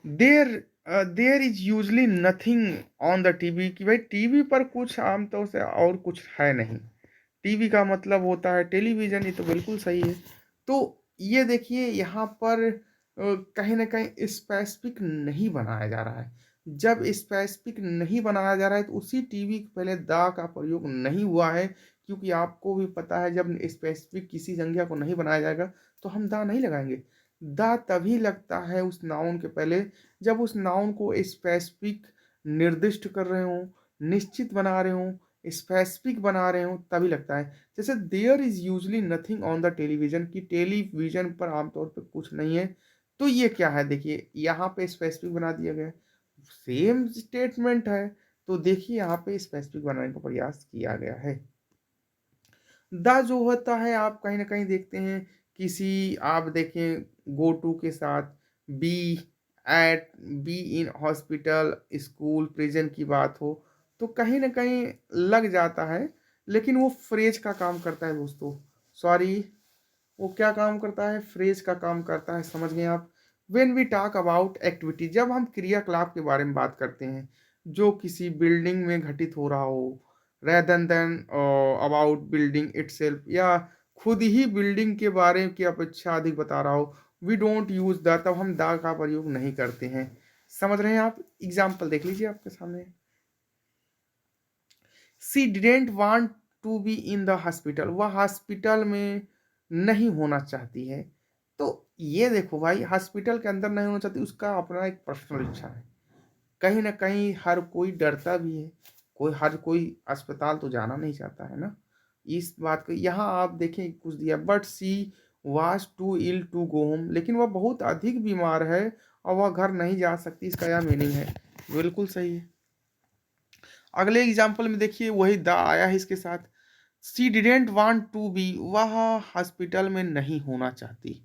There there is usually nothing on the TV, कि भाई टीवी पर कुछ आमतौर से और कुछ है नहीं। टीवी का मतलब होता है टेलीविज़न, ये तो बिल्कुल सही है। तो ये देखिए यहाँ पर कहीं न कहीं स्पेसिफ़िक नहीं बनाया जा रहा है। जब स्पेसिफ़िक नहीं बनाया जा रहा है तो उसी टीवी के पहले द का प्रयोग नहीं हुआ है, क्योंकि आपको भी पता है जब स्पेसिफ़िक किसी संज्ञा को नहीं बनाया जाएगा तो हम द नहीं लगाएँगे। द तभी लगता है उस नाउन के पहले जब उस नाउन को स्पेसिफ़िक निर्दिष्ट कर रहे हों, निश्चित बना रहे हों, स्पेसिफिक बना रहे हों, तभी लगता है। जैसे there is usually nothing on the television, कि टेलीविज़न पर आमतौर पे कुछ नहीं है। तो ये क्या है देखिए, यहाँ पे स्पेसिफिक बना दिया गया है। सेम स्टेटमेंट है, तो देखिए यहाँ पे स्पेसिफिक बनाने का प्रयास किया गया है। द जो होता है आप कहीं न कहीं देखते हैं, किसी आप देखें गो टू के साथ be, at, be in hospital, school, prison की बात हो, तो कहीं न कहीं लग जाता है, लेकिन वो फ्रेज़ का काम करता है दोस्तों। सॉरी, वो क्या काम करता है? फ्रेज़ का काम करता है, समझ गए आप? When we talk about activity, जब हम क्रियाकलाप के बारे में बात करते हैं, जो किसी बिल्डिंग में घटित हो रहा हो, rather than about building itself, या खुद ही बिल्डिंग के बारे की अपेक्षा अधिक बता रहा हो, वी डोंट यूज़ द, तब हम द का प्रयोग नहीं करते हैं। समझ रहे हैं आप? एग्ज़ाम्पल देख लीजिए आपके सामने। She didn't want to be in the hospital, वह हॉस्पिटल में नहीं होना चाहती है। तो ये देखो भाई, हॉस्पिटल के अंदर नहीं होना चाहती, उसका अपना एक पर्सनल इच्छा है। कहीं न कहीं हर कोई डरता भी है, हर कोई अस्पताल तो जाना नहीं चाहता है ना? इस बात को यहाँ आप देखें कुछ दिया, but she was too ill to go home, लेकिन वह बहुत अधिक बीमार है और वह घर नहीं जा सकती, इसका यह मीनिंग है। बिल्कुल सही है। अगले एग्जाम्पल में देखिए वही द आया है इसके साथ। She didn't want to be, वह हॉस्पिटल में नहीं होना चाहती।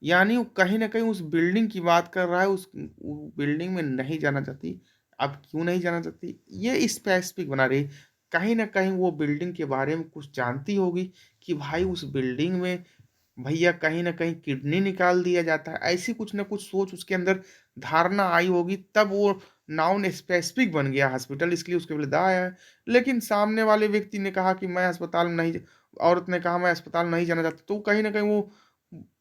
यानी वो कहीं न कहीं उस बिल्डिंग की बात कर रहा है, उस वो बिल्डिंग में नहीं जाना चाहती। अब क्यों नहीं जाना चाहती? ये स्पेसिफिक बना रही है। कहीं न कहीं वो बिल्डिंग के बारे में कुछ जानती होगी कि भाई उस बिल्डिंग में भैया कहीं न कहीं किडनी निकाल दिया जाता है। ऐसी कुछ न कुछ सोच उसके अंदर धारणा आई होगी, तब वो नाउन स्पेसिफिक बन गया हॉस्पिटल, इसलिए उसके पहले द आया है। लेकिन सामने वाले व्यक्ति ने कहा कि मैं अस्पताल नहीं ज औरत ने कहा मैं अस्पताल नहीं जाना चाहती, तो कहीं न कहीं वो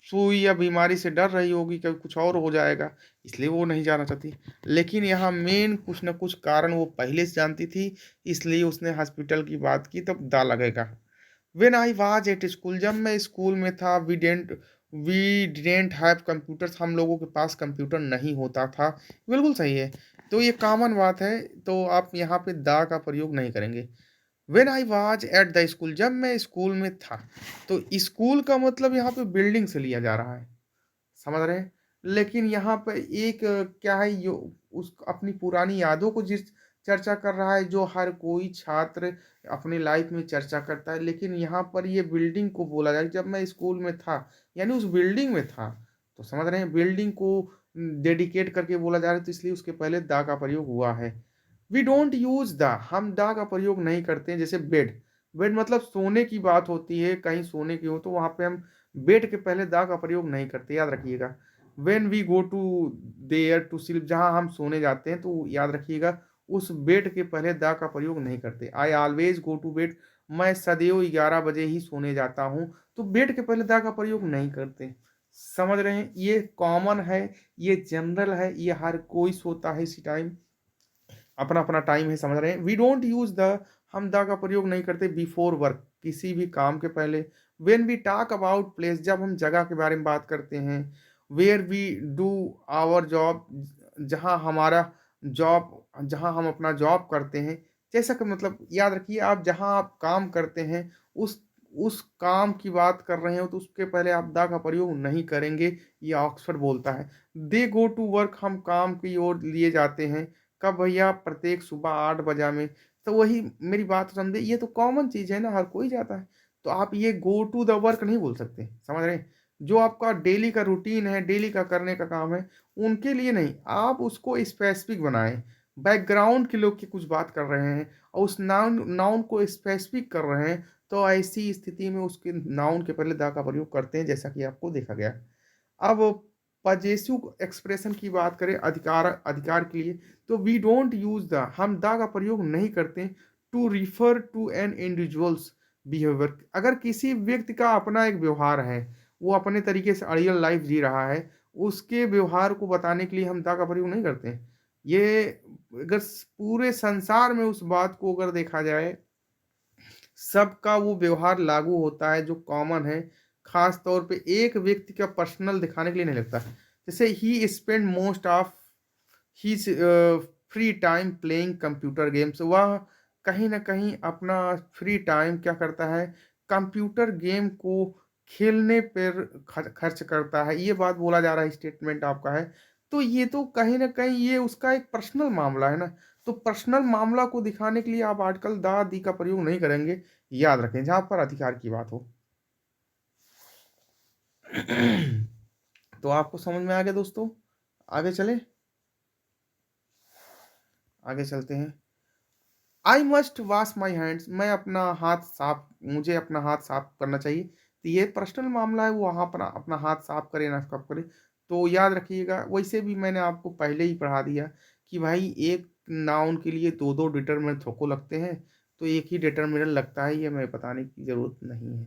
सुई या बीमारी से डर रही होगी कि कुछ और हो जाएगा, इसलिए वो नहीं जाना चाहती। लेकिन यहाँ मेन कुछ न कुछ कारण वो पहले से जानती थी, इसलिए उसने हॉस्पिटल की बात की, तब द लगेगा। When I was at school, जब मैं स्कूल में था, वी डिडन्ट हैव कंप्यूटर्स, हम लोगों के पास कंप्यूटर नहीं होता था। बिल्कुल सही है। तो ये कॉमन बात है, तो आप यहाँ पे द का प्रयोग नहीं करेंगे। When I was at the school, जब मैं स्कूल में था, तो स्कूल का मतलब यहाँ पे बिल्डिंग से लिया जा रहा है। समझ रहे हैं? लेकिन यहाँ पे एक क्या है, यो उस अपनी पुरानी यादों को जिस चर्चा कर रहा है, जो हर कोई छात्र अपनी लाइफ में चर्चा करता है। लेकिन यहाँ पर ये बिल्डिंग को बोला जाए, जब मैं स्कूल में था, यानी उस बिल्डिंग में था। तो समझ रहे हैं, बिल्डिंग को डेडिकेट करके बोला जा रहा है, तो इसलिए उसके पहले द का प्रयोग हुआ है। वी डोंट यूज़ द, हम द का प्रयोग नहीं करते हैं। जैसे बेड, बेड मतलब सोने की बात होती है, कहीं सोने की हो तो वहाँ पे हम बेड के पहले द का प्रयोग नहीं करते, याद रखिएगा। When we go to there to sleep, जहाँ हम सोने जाते हैं, तो याद रखिएगा उस बेड के पहले द का प्रयोग नहीं करते। I always go to bed, मैं सदैव 11 बजे ही सोने जाता हूँ, तो बेड के पहले द का प्रयोग नहीं करते। समझ रहे हैं? ये कॉमन है, ये जनरल है, ये हर कोई सोता है इसी टाइम, अपना-अपना टाइम है, समझ रहे हैं? वी डोंट यूज़ द, हम द का प्रयोग नहीं करते बिफोर वर्क, किसी भी काम के पहले। When we talk about place, जब हम जगह के बारे में बात करते हैं। Where we do our job, जहाँ हमारा जॉब, जहाँ हम अपना जॉब करते हैं। जैसा कि मतलब याद रखिए, आप जहाँ आप काम करते हैं, उस काम की बात कर रहे हो, तो उसके पहले आप द का प्रयोग नहीं करेंगे, ये ऑक्सफोर्ड बोलता है। दे गो टू वर्क, हम काम की ओर लिए जाते हैं। कब भैया? प्रत्येक सुबह 8 बजा में। तो वही मेरी बात समझे, ये तो कॉमन चीज़ है ना, हर कोई जाता है। तो आप ये गो टू द वर्क नहीं बोल सकते, समझ रहे हैं? जो आपका डेली का रूटीन है, डेली का करने का काम है, उनके लिए नहीं, आप उसको स्पेसिफिक बनाएँ। बैकग्राउंड के लोग की कुछ बात कर रहे हैं और उस नाउन नाउन को स्पेसिफिक कर रहे हैं, तो ऐसी स्थिति में उसके नाउन के पहले द का प्रयोग करते हैं, जैसा कि आपको देखा गया। अब पजेसिव एक्सप्रेशन की बात करें अधिकार अधिकार के लिए, तो वी डोंट यूज़ द, हम द का प्रयोग नहीं करते to refer to an individual's behaviour. अगर किसी व्यक्ति का अपना एक व्यवहार है, वो अपने तरीके से रियल लाइफ जी रहा है, उसके व्यवहार को बताने के लिए हम द का प्रयोग नहीं करते हैं। ये अगर पूरे संसार में उस बात को अगर देखा जाए, सबका वो व्यवहार लागू होता है जो कॉमन है, खास तौर पे एक व्यक्ति का पर्सनल दिखाने के लिए नहीं लगता। जैसे ही spend most of his free time playing computer games, वह कहीं न कहीं अपना फ्री टाइम क्या करता है, कंप्यूटर गेम को खेलने पर खर्च करता है। ये बात बोला जा रहा है, स्टेटमेंट आपका है। तो ये तो कहीं न कहीं ये उसका एक पर्सनल मामला है ना, तो पर्सनल मामला को दिखाने के लिए आप आजकल दा-दी का प्रयोग नहीं करेंगे, याद रखें, जहाँ पर अधिकार की बात हो। तो आपको समझ में आ गया दोस्तों? आगे चलें? आगे चलते हैं। I must wash my hands, मैं अपना हाथ साफ, मुझे अपना हाथ साफ करना चाहिए। तो ये पर्सनल मामला है, वो वहाँ अपना अपना हाथ साफ करे ना साफ करे, तो याद रखिएगा। वैसे भी मैंने आपको पहले ही पढ़ा दिया कि भाई एक नाउन के लिए दो दो डिटर्मिनेंट थोको लगते हैं, तो एक ही डिटर्मिनेंट लगता है, ये मैं बताने की ज़रूरत नहीं है।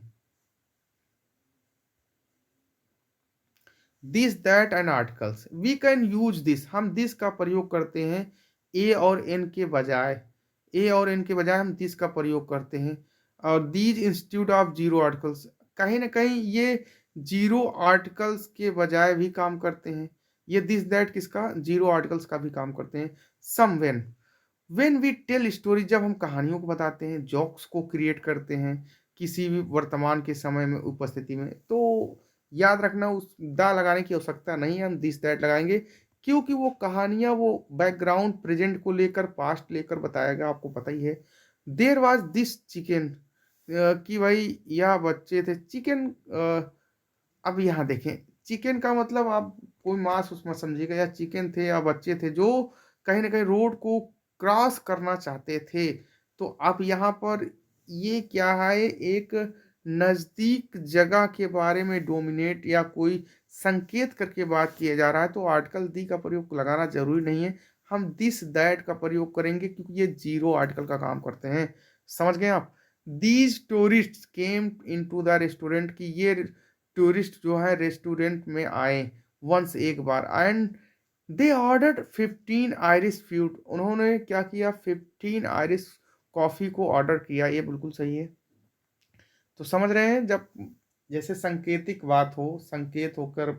This that and articles, we can use this, हम दिस का प्रयोग करते हैं ए और एन के बजाय। ए और एन के बजाय हम दिस का प्रयोग करते हैं। और these institute of zero articles, कहीं ना कहीं ये जीरो आर्टिकल्स के बजाय भी काम करते हैं। ये दिस दैट किसका? जीरो आर्टिकल्स का भी काम करते हैं। सम व्हेन वी टेल स्टोरी, जब हम कहानियों को बताते हैं, जोक्स को क्रिएट करते हैं किसी भी वर्तमान के समय में उपस्थिति में, तो याद रखना उस द लगाने की आवश्यकता नहीं है, हम दिस दैट लगाएंगे, क्योंकि वो कहानियाँ वो बैकग्राउंड प्रेजेंट को लेकर पास्ट लेकर बताएगा, आपको पता ही है। देयर वाज दिस चिकन, कि भाई यह बच्चे थे चिकन। अब यहाँ देखें, चिकन का मतलब आप कोई मांस उसमें समझिएगा, या चिकन थे या बच्चे थे जो कहीं न कहीं रोड को क्रॉस करना चाहते थे। तो आप यहाँ पर ये क्या है, एक नज़दीक जगह के बारे में डोमिनेट या कोई संकेत करके बात किया जा रहा है, तो आर्टिकल दी का प्रयोग लगाना ज़रूरी नहीं है। हम दिस दैट का प्रयोग करेंगे क्योंकि ये जीरो आर्टिकल का काम करते हैं। समझ गए आप? These tourist came into the restaurant, कि ये टूरिस्ट जो है रेस्टोरेंट में आए वंस एक बार, एंड दे ऑर्डर्ड 15 आयरिश फ्यूट, उन्होंने क्या किया 15 आयरिश कॉफ़ी को ऑर्डर किया। ये बिल्कुल सही है। तो समझ रहे हैं, जब जैसे सांकेतिक बात हो, संकेत होकर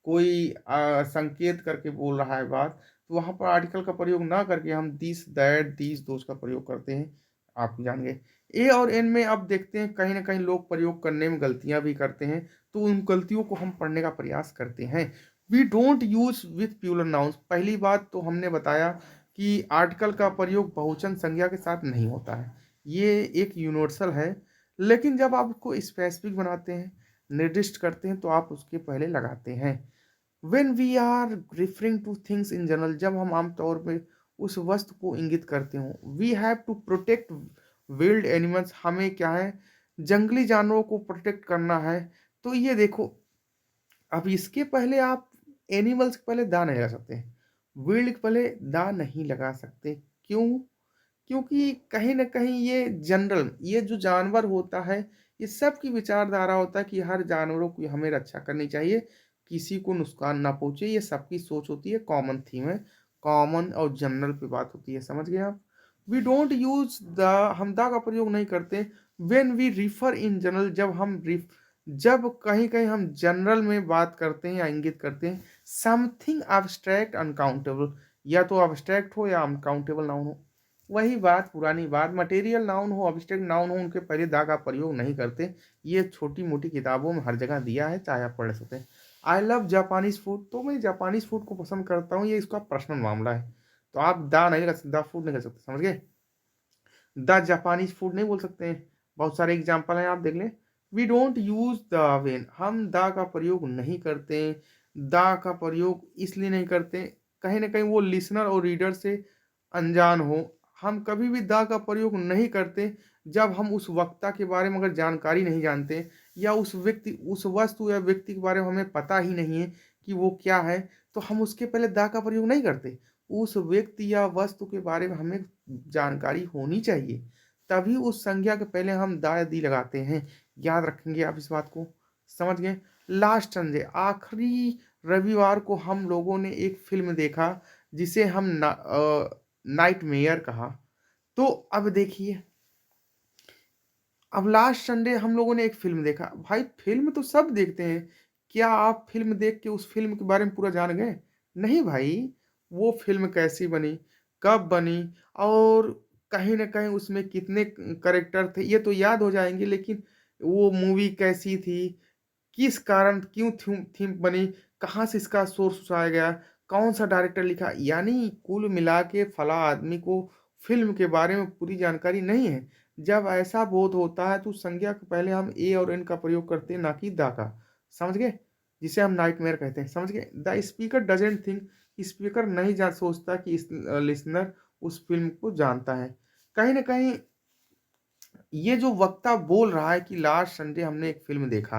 कोई संकेत करके बोल रहा है बात, तो वहाँ पर आर्टिकल का प्रयोग ना करके हम दिस दैट दीज दोज का प्रयोग करते हैं। आप जान गए। ए और एन में अब देखते हैं कहीं ना कहीं लोग प्रयोग करने में गलतियां भी करते हैं, तो उन गलतियों को हम पढ़ने का प्रयास करते हैं। We don't use with plural nouns. पहली बात तो हमने बताया कि आर्टिकल का प्रयोग बहुवचन संज्ञा के साथ नहीं होता है, ये एक यूनिवर्सल है। लेकिन जब आप उसको स्पेसिफिक बनाते हैं, निर्दिष्ट करते हैं, तो आप उसके पहले लगाते हैं। When we are referring to things in general, जब हम आमतौर पर उस वस्तु को इंगित करते हो। We have to protect wild animals, हमें क्या है, जंगली जानवरों को प्रोटेक्ट करना है। तो ये देखो, अब इसके पहले आप एनिमल्स के पहले दा नहीं लगा सकते, विल्ड के पहले दा नहीं लगा सकते। क्यों? क्योंकि कहीं न कहीं ये जनरल, ये जो जानवर होता है, ये सबकी विचारधारा होता है कि हर जानवरों की हमें रक्षा करनी चाहिए, किसी को नुकसान ना पहुँचे, ये सबकी सोच होती है, कॉमन थीम है, कॉमन और जनरल पे बात होती है। समझ गए आप? वी डोंट यूज़ द, हम द का प्रयोग नहीं करते। When we refer in general, जब कहीं-कहीं हम जनरल में बात करते हैं या इंगित करते हैं, समथिंग एब्स्ट्रैक्ट अनकाउंटेबल, या तो एब्स्ट्रैक्ट हो या अनकाउंटेबल नाउन हो। वही बात, पुरानी बात, मटेरियल नाउन हो, ऑब्जेक्ट नाउन हो, उनके पहले दा का प्रयोग नहीं करते। ये छोटी-मोटी किताबों में हर जगह दिया है, चाहे आप पढ़ सकते हैं। आई लव जापानीज़ फूड, तो मैं जापानीज़ फूड को पसंद करता हूँ, ये इसका पर्सनल मामला है। तो आप द नहीं कर सकते, द फूड नहीं कर सकते, समझ गए? द जापानीज़ फूड नहीं बोल सकते हैं। बहुत सारे एग्जांपल हैं, आप देख लें। We don't use the when, हम द का प्रयोग नहीं करते। द का प्रयोग इसलिए नहीं करते, कहीं न कहीं वो लिसनर और रीडर से अनजान हो। हम कभी भी द का प्रयोग नहीं करते जब हम उस वक्ता के बारे में अगर जानकारी नहीं जानते, या उस व्यक्ति, उस वस्तु या व्यक्ति के बारे में हमें पता ही नहीं है कि वो क्या है, तो हम उसके पहले द का प्रयोग नहीं करते। उस व्यक्ति या वस्तु के बारे में हमें जानकारी होनी चाहिए, तभी उस संज्ञा के पहले हम द या दी लगाते हैं। याद रखेंगे आप इस बात को। समझ गए? लास्ट संडे, आखिरी रविवार को हम लोगों ने एक फ़िल्म देखा जिसे हम नाइटमेयर कहा। तो अब देखिए, अब लास्ट संडे हम लोगों ने एक फ़िल्म देखा। भाई फ़िल्म तो सब देखते हैं। क्या आप फ़िल्म देख के उस फ़िल्म के बारे में पूरा जान गए? नहीं भाई, वो फ़िल्म कैसी बनी, कब बनी, और कहीं न कहीं उसमें कितने कैरेक्टर थे, ये तो याद हो जाएँगे, लेकिन वो मूवी कैसी थी, किस कारण क्यों थीम थीम बनी, कहाँ से इसका सोर्स उठाया गया, कौन-सा डायरेक्टर लिखा, यानी कुल मिला के फला आदमी को फ़िल्म के बारे में पूरी जानकारी नहीं है। जब ऐसा बोध होता है तो संज्ञा के पहले हम ए और एन का प्रयोग करते हैं, ना कि द का। समझ गए? जिसे हम नाइटमेयर कहते हैं। समझ गए? The speaker doesn't think, speaker नहीं जा सोचता कि लिसनर उस फ़िल्म को जानता है। कहीं न कहीं ये जो वक्ता बोल रहा है कि लास्ट संडे हमने एक फ़िल्म देखा,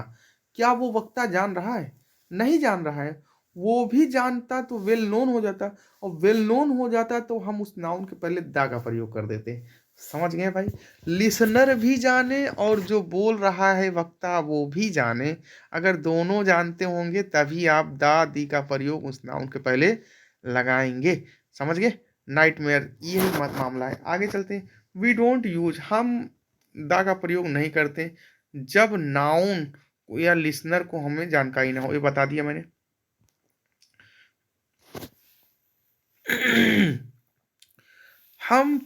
क्या वो वक्ता जान रहा है? नहीं जान रहा है। वो भी जानता तो वेल नोन हो जाता, और वेल नोन हो जाता तो हम उस नाउन के पहले द का प्रयोग कर देते। समझ गए भाई? लिसनर भी जाने और जो बोल रहा है वक्ता वो भी जाने। अगर दोनों जानते होंगे तभी आप द, दी का प्रयोग उस नाउन के पहले लगाएँगे। समझ गए? नाइटमेयर यही मामला है। आगे चलते हैं। वी डोंट यूज़, हम द का प्रयोग नहीं करते जब नाउन या लिसनर को हमें जानकारी ना हो, ये बता दिया मैंने। हम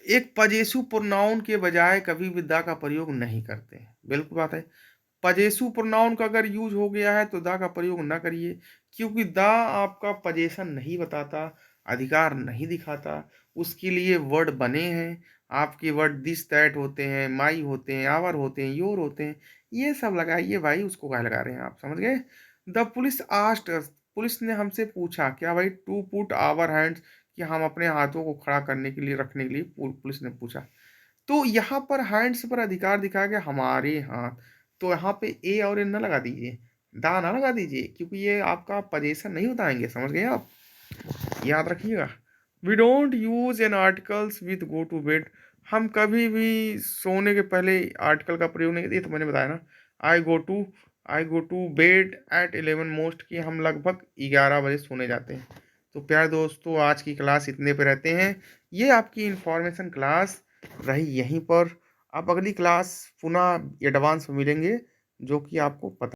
एक पजेसु प्रोनाउन के बजाय कभी भी द का प्रयोग नहीं करते हैं। बिल्कुल बात है। पजेसु प्रोनाउन का अगर यूज हो गया है तो द का प्रयोग ना करिए, क्योंकि द आपका पजेशन नहीं बताता, अधिकार नहीं दिखाता। उसके लिए वर्ड बने हैं, आपके वर्ड दिस दैट होते हैं, माई होते हैं, आवर होते हैं, योर होते हैं। ये सब लगाइए भाई, उसको काहे लगा रहे हैं आप? समझ गए? The police asked us, police ने हमसे पूछा क्या भाई, टू पुट आवर हैंड्स, कि हम अपने हाथों को खड़ा करने के लिए, रखने के लिए पुलिस ने पूछा। तो यहाँ पर हैंड्स पर अधिकार दिखाया गया हमारे हाथ, तो यहाँ पे ए और एन ना लगा दीजिए, दा ना लगा दीजिए, क्योंकि ये आपका पजेशन नहीं बताएँगे। समझ गए आप? याद रखिएगा। We don't use an articles with go to bed. हम कभी भी सोने के पहले आर्टिकल का प्रयोग नहीं करते, ये तो मैंने बताया ना। I go to I go to bed at 11 most, कि हम लगभग 11 बजे सोने जाते हैं। तो प्यारे दोस्तों, आज की क्लास इतने पे रहते हैं। ये आपकी इन्फॉर्मेशन क्लास रही यहीं पर। अब अगली क्लास पुनः एडवांस में मिलेंगे, जो कि आपको पता